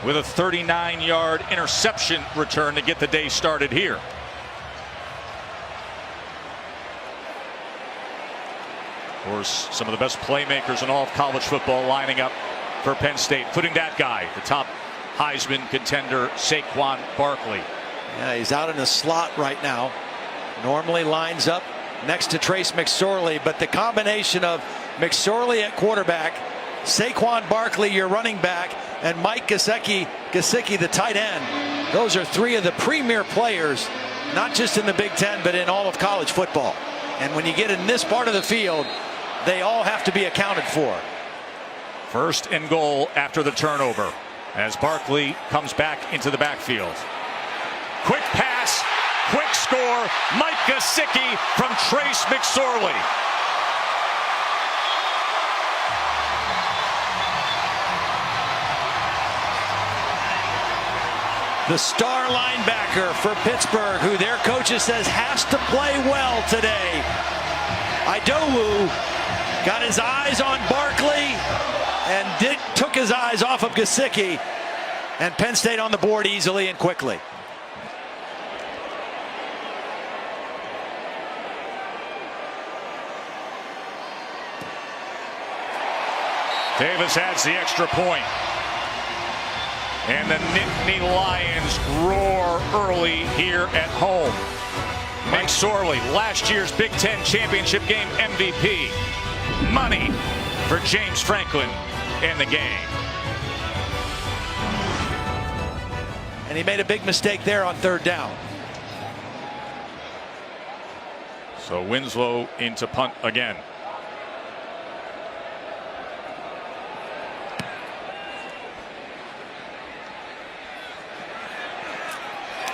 with a 39-yard interception return to get the day started here. Of course, some of the best playmakers in all of college football lining up for Penn State, including that guy, the top Heisman contender, Saquon Barkley. Yeah, he's out in the slot right now. Normally lines up next to Trace McSorley, but the combination of McSorley at quarterback, Saquon Barkley, your running back, and Mike Gesicki, the tight end. Those are three of the premier players, not just in the Big Ten, but in all of college football. And when you get in this part of the field, they all have to be accounted for. First and goal after the turnover as Barkley comes back into the backfield. Quick pass, quick score. Mike Gesicki from Trace McSorley. The star linebacker for Pittsburgh, who their coaches says has to play well today. Idowu got his eyes on Barkley and took his eyes off of Gesicki, and Penn State on the board easily and quickly. Davis adds the extra point. And the Nittany Lions roar early here at home. McSorley, last year's Big Ten championship game MVP. Money for James Franklin in the game. And he made a big mistake there on third down. So Winslow into punt again.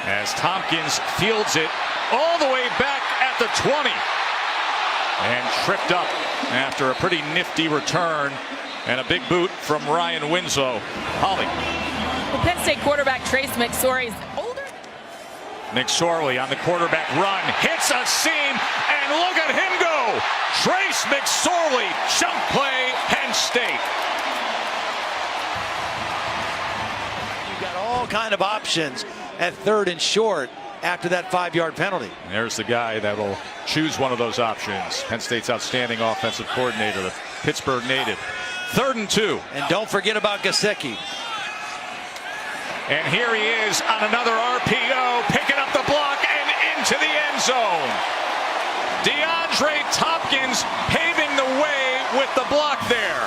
As Tompkins fields it all the way back at the 20 and tripped up after a pretty nifty return and a big boot from Ryan Winslow. Holly. Well, Penn State quarterback Trace McSorley's older. McSorley on the quarterback run, hits a seam, and look at him go. Trace McSorley, jump play, Penn State. You got all kind of options at third and short after that 5-yard penalty. There's the guy that will choose one of those options. Penn State's outstanding offensive coordinator, the Pittsburgh native. 3rd and 2. And don't forget about Gesicki. And here he is on another RPO, picking up the block and into the end zone. DeAndre Tompkins paving the way with the block there.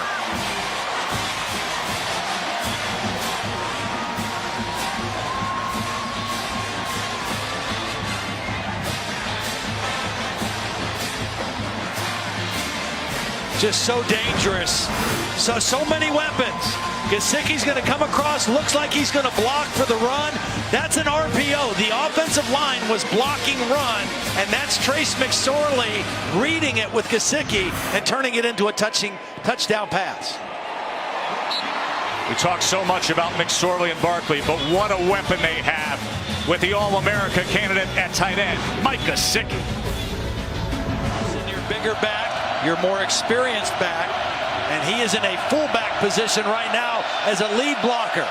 Just so dangerous. So many weapons. Gesicki's going to come across, looks like he's going to block for the run. That's an RPO. The offensive line was blocking run, and that's Trace McSorley reading it with Gesicki and turning it into a touchdown pass. We talk so much about McSorley and Barkley, but what a weapon they have with the All-America candidate at tight end, Mike Gesicki. Your bigger back, your more experienced back, and he is in a fullback position right now as a lead blocker.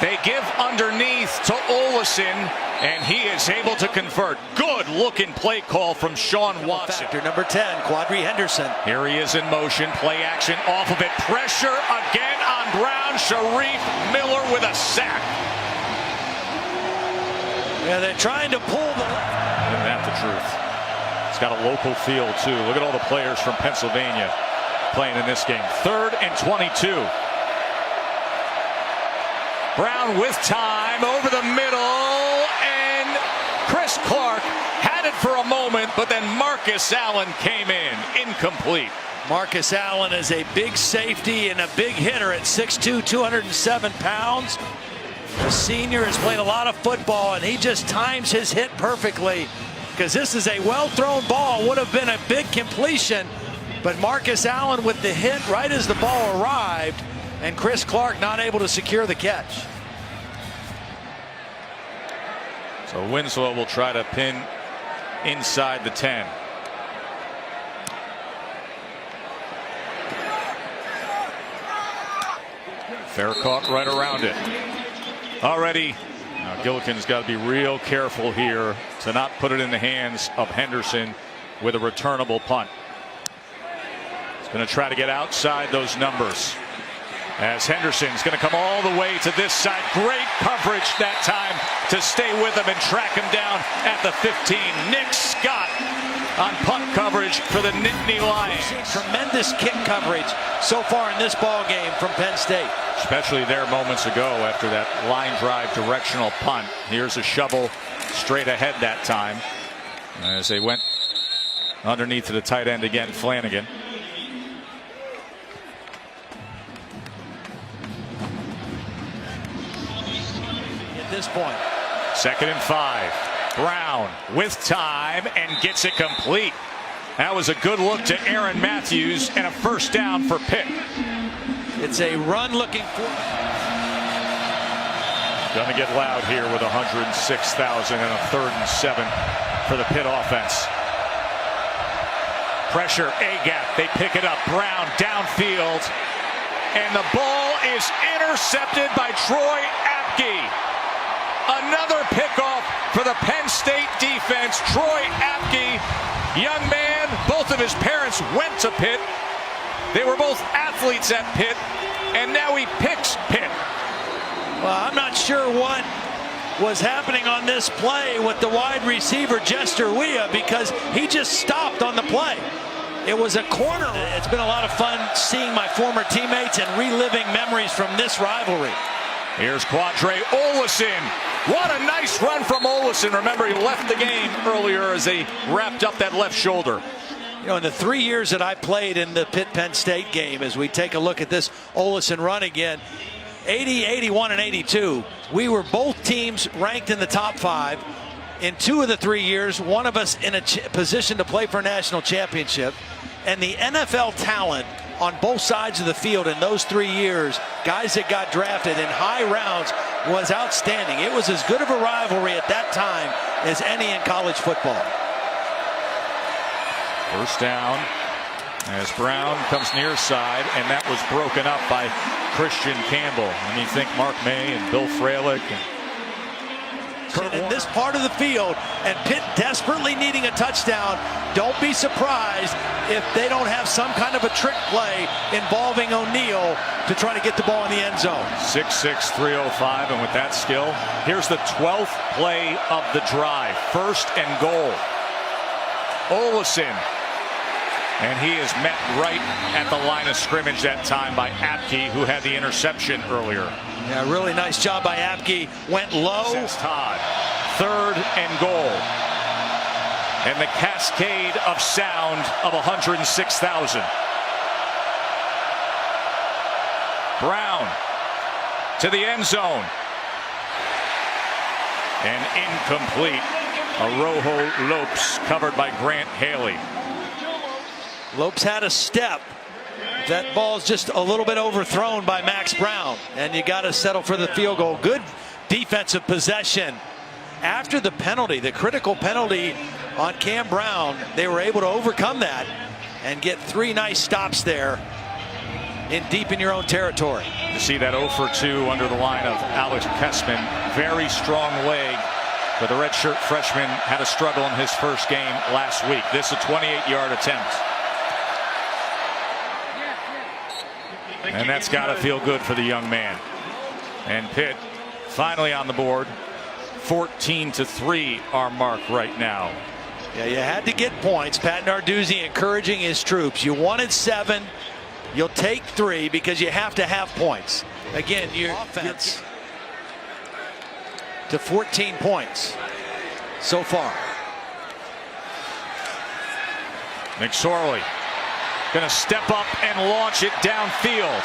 They give underneath to Olesen, and he is able to convert. Good looking play call from Sean Watson. Factor number 10, Quadri Henderson. Here he is in motion, play action off of it. Pressure again on Brown. Sharif Miller with a sack. Yeah, they're trying to pull the left. Isn't that the truth? It's got a local feel, too. Look at all the players from Pennsylvania playing in this game. 3rd and 22. Brown with time over the middle, and Chris Clark had it for a moment, but then Marcus Allen came in. Incomplete. Marcus Allen is a big safety and a big hitter at 6'2", 207 pounds. The senior has played a lot of football, and he just times his hit perfectly, because this is a well-thrown ball. Would have been a big completion, but Marcus Allen with the hit right as the ball arrived, and Chris Clark not able to secure the catch. So Winslow will try to pin inside the 10. Fair caught right around it. Already, now Gillikin's got to be real careful here to not put it in the hands of Henderson with a returnable punt. He's going to try to get outside those numbers. As Henderson's going to come all the way to this side. Great coverage that time to stay with him and track him down at the 15. Nick Scott on punt coverage for the Nittany Lions. Tremendous kick coverage so far in this ball game from Penn State. Especially there moments ago after that line drive directional punt. Here's a shovel straight ahead that time as they went underneath to the tight end again, Flanagan. This point. 2nd and 5. Brown with time and gets it complete. That was a good look to Aaron Matthews and a first down for Pitt. It's a run looking for. Gonna get loud here with 106,000 and a 3rd and 7 for the Pitt offense. Pressure, A-gap, they pick it up. Brown downfield, and the ball is intercepted by Troy Apke. Another pickoff for the Penn State defense. Troy Apke, young man, both of his parents went to Pitt. They were both athletes at Pitt, and now he picks Pitt. Well, I'm not sure what was happening on this play with the wide receiver, Jester Weah, because he just stopped on the play. It was a corner. It's been a lot of fun seeing my former teammates and reliving memories from this rivalry. Here's Quadre Olesen. What a nice run from Olesen. Remember, he left the game earlier as they wrapped up that left shoulder. You know, in the 3 years that I played in the Pitt-Penn State game, as we take a look at this Olesen run again, 80, 81, and 82, we were both teams ranked in the top 5. In 2 of the 3 years, one of us in a position to play for a national championship. And the NFL talent on both sides of the field in those 3 years, guys that got drafted in high rounds, was outstanding. It was as good of a rivalry at that time as any in college football. First down as Brown comes near side, and that was broken up by Christian Campbell. I mean, think Mark May and Bill Fralick and in this part of the field, and Pitt desperately needing a touchdown. Don't be surprised if they don't have some kind of a trick play involving O'Neal to try to get the ball in the end zone. 6'6", 305, and with that skill, here's the 12th play of the drive. 1st and goal. Olesen, and he is met right at the line of scrimmage that time by Apke, who had the interception earlier. Yeah, really nice job by Apke. Went low. Since Todd. 3rd and goal. And the cascade of sound of 106,000. Brown to the end zone. And incomplete. Arojo Lopes covered by Grant Haley. Lopes had a step. That ball's just a little bit overthrown by Max Brown, and you got to settle for the field goal. Good defensive possession. After the penalty, the critical penalty on Cam Brown, they were able to overcome that and get 3 nice stops there in deep in your own territory. You see that 0 for 2 under the line of Alex Kessman. Very strong leg, but the redshirt freshman had a struggle in his first game last week. This is a 28-yard attempt. And that's got to feel good for the young man. And Pitt finally on the board. 14-3 our mark right now. Yeah, you had to get points. Pat Narduzzi encouraging his troops. You wanted 7. You'll take 3 because you have to have points. Again, your offense to 14 points so far. McSorley going to step up and launch it downfield.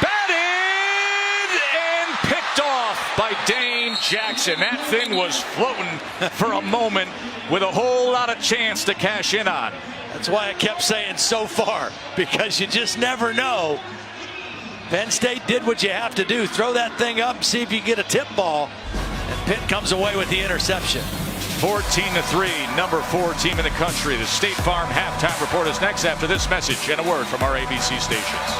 Batted and picked off by Dane Jackson. That thing was floating for a moment with a whole lot of chance to cash in on. That's why I kept saying so far, because you just never know. Penn State did what you have to do. Throw that thing up, see if you get a tip ball. And Pitt comes away with the interception. 14-3, number 4 team in the country. The State Farm halftime report is next after this message and a word from our ABC stations.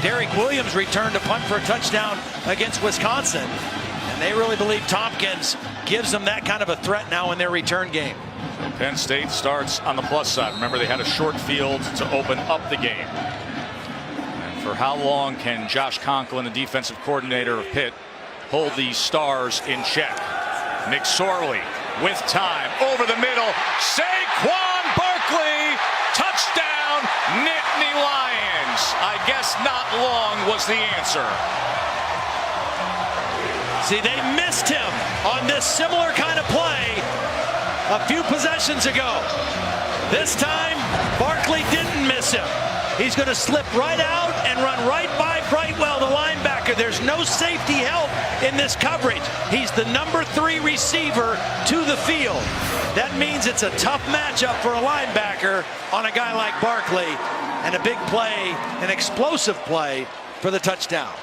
Derek Williams returned to punt for a touchdown against Wisconsin. And they really believe Tompkins gives them that kind of a threat now in their return game. Penn State starts on the plus side. Remember, they had a short field to open up the game. And for how long can Josh Conklin, the defensive coordinator of Pitt, hold these stars in check? McSorley with time over the middle. Saquon Barkley, touchdown, Nittany Lions. I guess not long was the answer. See, they missed him on this similar kind of play a few possessions ago. This time, Barkley didn't miss him. He's going to slip right out and run right by Brightwell, the linebacker. There's no safety help in this coverage. He's the number 3 receiver to the field. That means it's a tough matchup for a linebacker on a guy like Barkley, and a big play, an explosive play for the touchdown.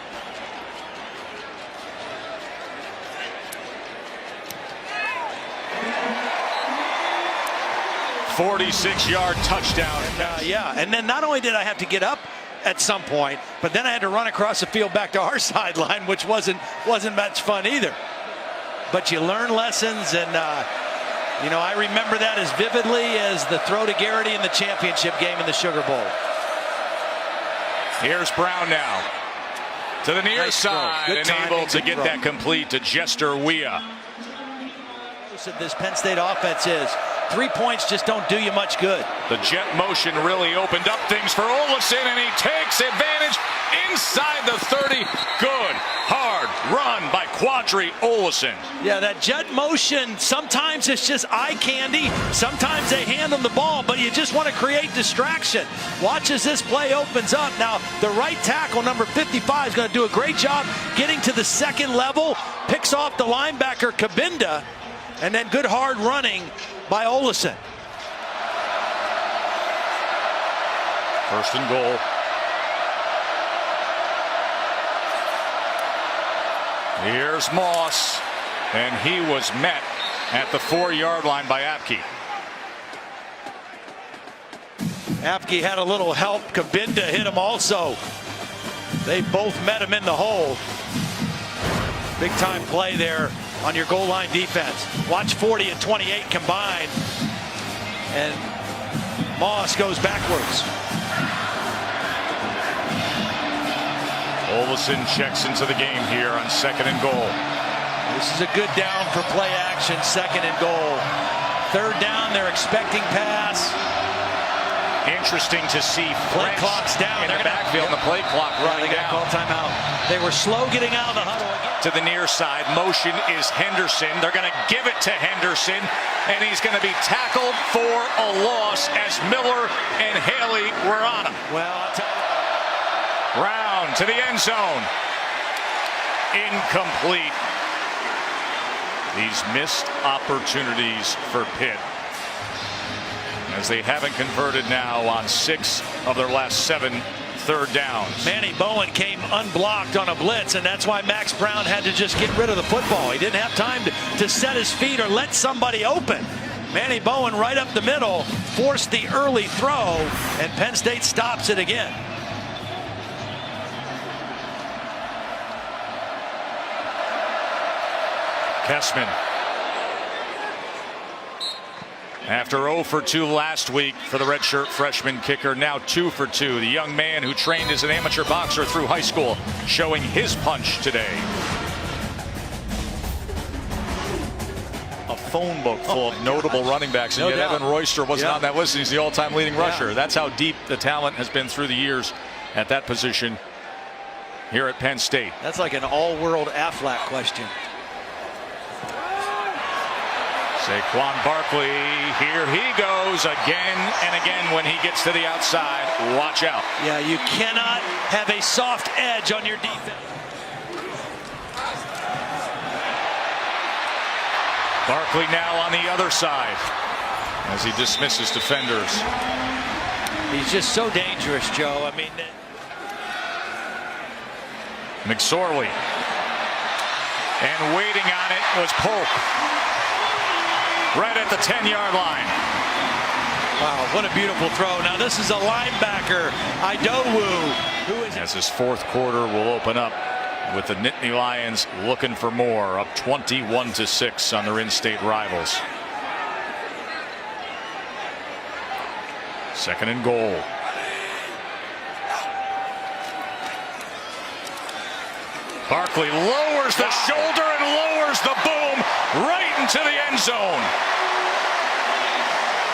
46-yard touchdown. Yeah, and then not only did I have to get up at some point, but then I had to run across the field back to our sideline, which wasn't much fun either. But you learn lessons, and you know, I remember that as vividly as the throw to Garrity in the championship game in the Sugar Bowl. Here's Brown now to the near Nice side, and able to get that complete to Jester Weah. This Penn State offense is 3 points just don't do you much good. The jet motion really opened up things for Olesen, and he takes advantage inside the 30. Good hard run by Quadri Olesen. Yeah, that jet motion, sometimes it's just eye candy. Sometimes they hand them the ball, but you just want to create distraction. Watch as this play opens up. Now, the right tackle, number 55, is going to do a great job getting to the second level. Picks off the linebacker, Kabinda, and then good hard running by Olesen. First and goal. Here's Moss, and he was met at the 4-yard line by Apke. Apke had a little help. Kabinda hit him also. They both met him in the hole. Big time play there on your goal line defense. Watch 40 and 28 combined, and Moss goes backwards. Olesen checks into the game here on 2nd and goal. This is a good down for play action, 2nd and goal. 3rd down, they're expecting pass. Interesting to see play clock's down in the backfield, and the play clock running down. Call timeout. They were slow getting out of the huddle again. To the near side, motion is Henderson. They're going to give it to Henderson, and he's going to be tackled for a loss as Miller and Haley were on him. Well, I'll tell you. Brown to the end zone. Incomplete. These missed opportunities for Pitt, as they haven't converted now on 6 of their last 7 3rd downs. Manny Bowen came unblocked on a blitz, and that's why Max Brown had to just get rid of the football. He didn't have time to set his feet or let somebody open. Manny Bowen right up the middle forced the early throw, and Penn State stops it again. Kessman. After 0 for 2 last week for the redshirt freshman kicker, now 2 for 2. The young man who trained as an amateur boxer through high school, showing his punch today. A phone book full of notable running backs, and yet Evan Royster wasn't on that list. He's the all-time leading rusher. That's how deep the talent has been through the years at that position here at Penn State. That's like an all-world Aflac question. Saquon Barkley, here he goes again and again when he gets to the outside. Watch out. Yeah, you cannot have a soft edge on your defense. Barkley now on the other side as he dismisses defenders. He's just so dangerous, Joe. I mean, McSorley. And waiting on it was Polk. Right at the 10-yard line. Wow, what a beautiful throw. Now this is a linebacker, Idowu, who is as his fourth quarter will open up with the Nittany Lions looking for more, up 21-6 on their in-state rivals. Second and goal. Barkley lowers the shoulder and lowers the boom right into the end zone.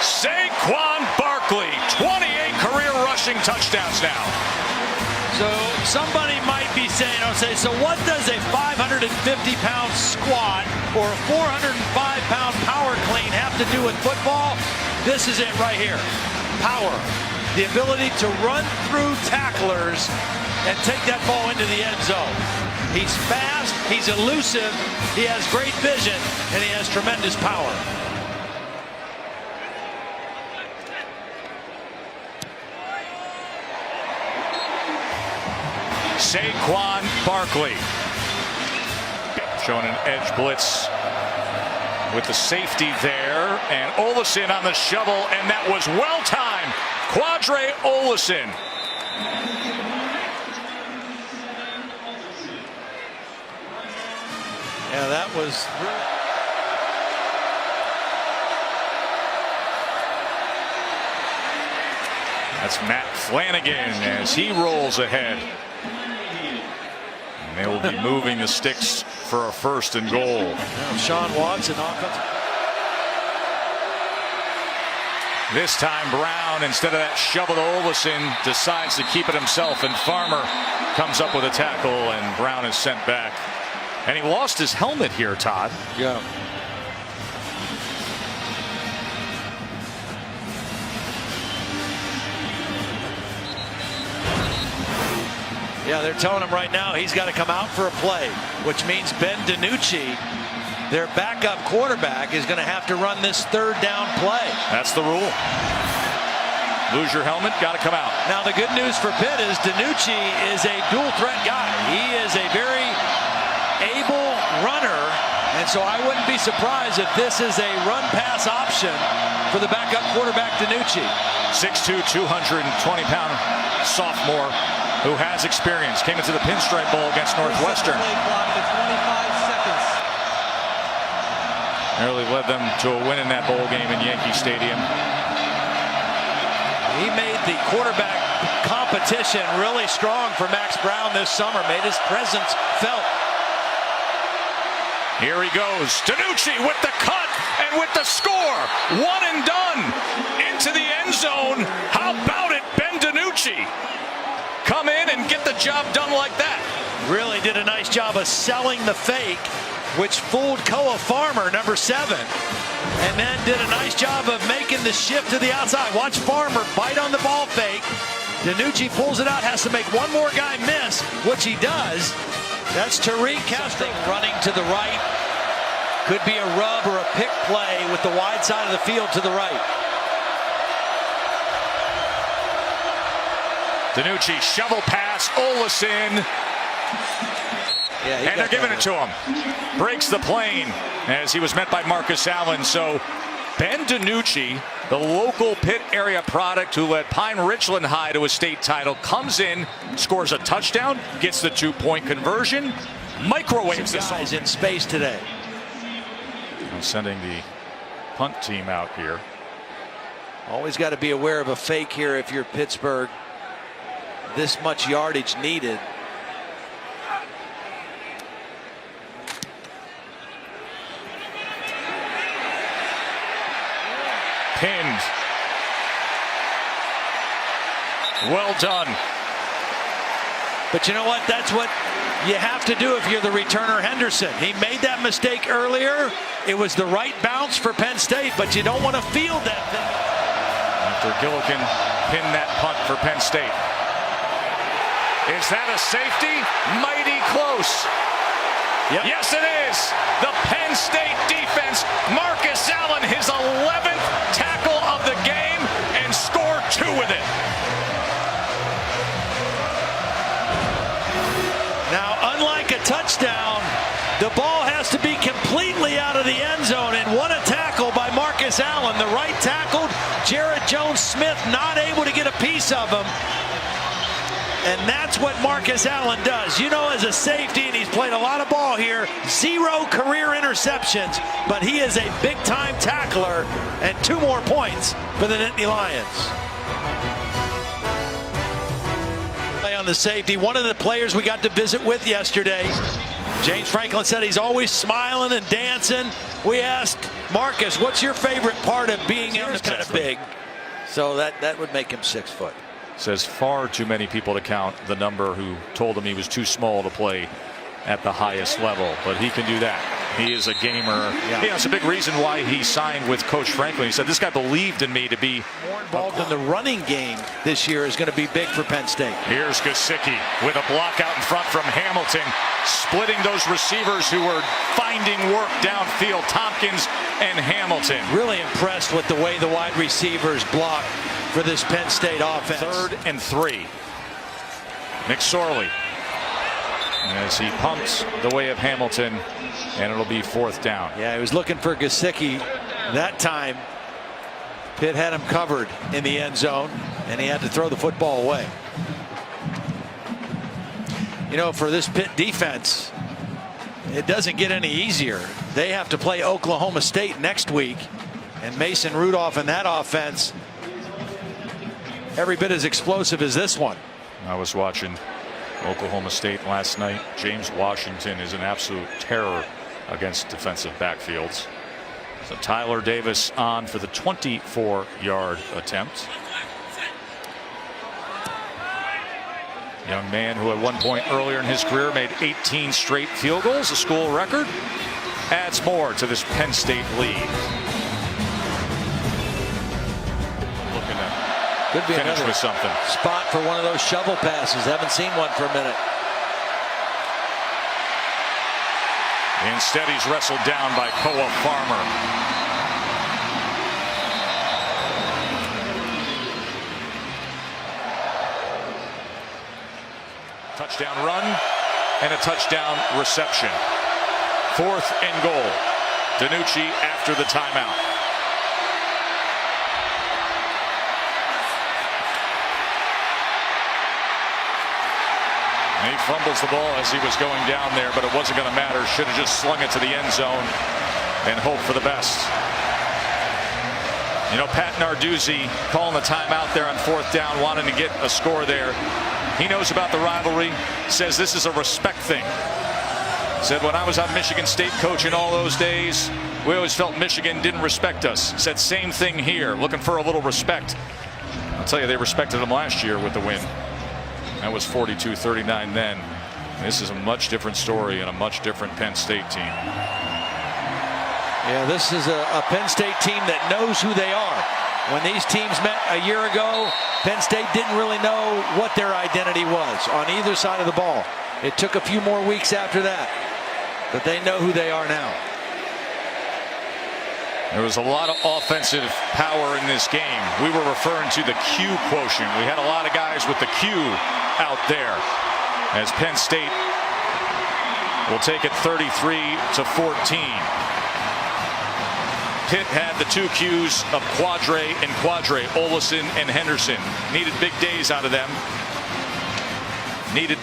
Saquon Barkley, 28 career rushing touchdowns now. So somebody might be saying, so what does a 550-pound squat or a 405-pound power clean have to do with football? This is it right here. Power. The ability to run through tacklers and take that ball into the end zone. He's fast, he's elusive, he has great vision, and he has tremendous power. Saquon Barkley showing an edge blitz with the safety there, and Olesen on the shovel, and that was well timed. Quadre Olesen. Yeah, that was really... That's Matt Flanagan as he rolls ahead. And they will be moving the sticks for a first and goal. Now Sean Watson offense. This time Brown, instead of that shovel to Olesen, decides to keep it himself, and Farmer comes up with a tackle, and Brown is sent back. And he lost his helmet here, Todd. Yeah. Yeah, they're telling him right now he's got to come out for a play, which means Ben DiNucci, their backup quarterback, is going to have to run this third down play. That's the rule. Lose your helmet, got to come out. Now the good news for Pitt is DiNucci is a dual threat guy. He is a very able runner, and so I wouldn't be surprised if this is a run-pass option for the backup quarterback DiNucci. 6'2", 220-pound sophomore who has experience. Came into the Pinstripe Bowl against Northwestern. Nearly led them to a win in that bowl game in Yankee Stadium. He made the quarterback competition really strong for Max Brown this summer, made his presence felt. Here he goes. DiNucci with the cut and with the score. One and done. Into the end zone. How about it, Ben DiNucci? Come in and get the job done like that. Really did a nice job of selling the fake, which fooled Koa Farmer, number 7. And then did a nice job of making the shift to the outside. Watch Farmer bite on the ball fake. DiNucci pulls it out, has to make one more guy miss, which he does. That's Tariq Castro running to the right. Could be a rub or a pick play with the wide side of the field to the right. DiNucci shovel pass, Olesen. Yeah, and they're giving it to him. Breaks the plane as he was met by Marcus Allen. So Ben DiNucci, the local Pitt area product who led Pine Richland High to a state title, comes in, scores a touchdown, gets the 2-point conversion, microwaves this guys in space today. I'm sending the punt team out here. Always got to be aware of a fake here if you're Pittsburgh. This much yardage needed. Pinned. Well done. But you know what? That's what you have to do if you're the returner, Henderson. He made that mistake earlier. It was the right bounce for Penn State, but you don't want to field that thing. After Gillikin pinned that punt for Penn State. Is that a safety? Mighty close. Yep. Yes, it is. The Penn State defense. Marcus Allen, his 11th tackle of the game, and score 2 with it. Now, unlike a touchdown, the ball has to be completely out of the end zone, and what a tackle by Marcus Allen. The right tackled Jared Jones-Smith, not able to get a piece of him. And that's what Marcus Allen does. You know, as a safety, and he's played a lot of ball here, 0 career interceptions, but he is a big-time tackler, and 2 more points for the Nittany Lions. Play on the safety, one of the players we got to visit with yesterday. James Franklin said he's always smiling and dancing. We asked Marcus, what's your favorite part of being out? Kind of big, so that would make him 6 foot. Says far too many people to count the number who told him he was too small to play at the highest level, but he can do that. He is a gamer. Yeah, it's a big reason why he signed with Coach Franklin. He said, this guy believed in me to be more involved in the running game this year is going to be big for Penn State. Here's Gesicki with a block out in front from Hamilton, splitting those receivers who were finding work downfield, Tompkins and Hamilton. Really impressed with the way the wide receivers block for this Penn State offense. 3rd and 3. McSorley as he pumps the way of Hamilton, and it'll be 4th down. Yeah, he was looking for Gesicki that time. Pitt had him covered in the end zone, and he had to throw the football away. You know, for this Pitt defense, it doesn't get any easier. They have to play Oklahoma State next week, and Mason Rudolph in that offense every bit as explosive as this one. I was watching Oklahoma State last night. James Washington is an absolute terror against defensive backfields. So Tyler Davis on for the 24-yard attempt. Young man who at one point earlier in his career made 18 straight field goals, a school record, adds more to this Penn State lead. Looking to could be finish with something. Spot for one of those shovel passes. Haven't seen one for a minute. Instead, he's wrestled down by Koa Farmer. Touchdown run and a touchdown reception. 4th and goal. DiNucci after the timeout. And he fumbles the ball as he was going down there, but it wasn't going to matter. Should have just slung it to the end zone and hope for the best. You know, Pat Narduzzi calling the timeout there on 4th down, wanting to get a score there. He knows about the rivalry, says this is a respect thing. Said when I was on Michigan State coaching all those days, we always felt Michigan didn't respect us. Said same thing here, looking for a little respect. I'll tell you, they respected him last year with the win. That was 42-39 then. This is a much different story and a much different Penn State team. Yeah, this is a Penn State team that knows who they are. When these teams met a year ago, Penn State didn't really know what their identity was on either side of the ball. It took a few more weeks after that, but they know who they are now. There was a lot of offensive power in this game. We were referring to the Q quotient. We had a lot of guys with the Q out there as Penn State will take it 33-14. Pitt had the 2 Qs of Quadre and Quadre, Olesen and Henderson. Needed big days out of them. Needed big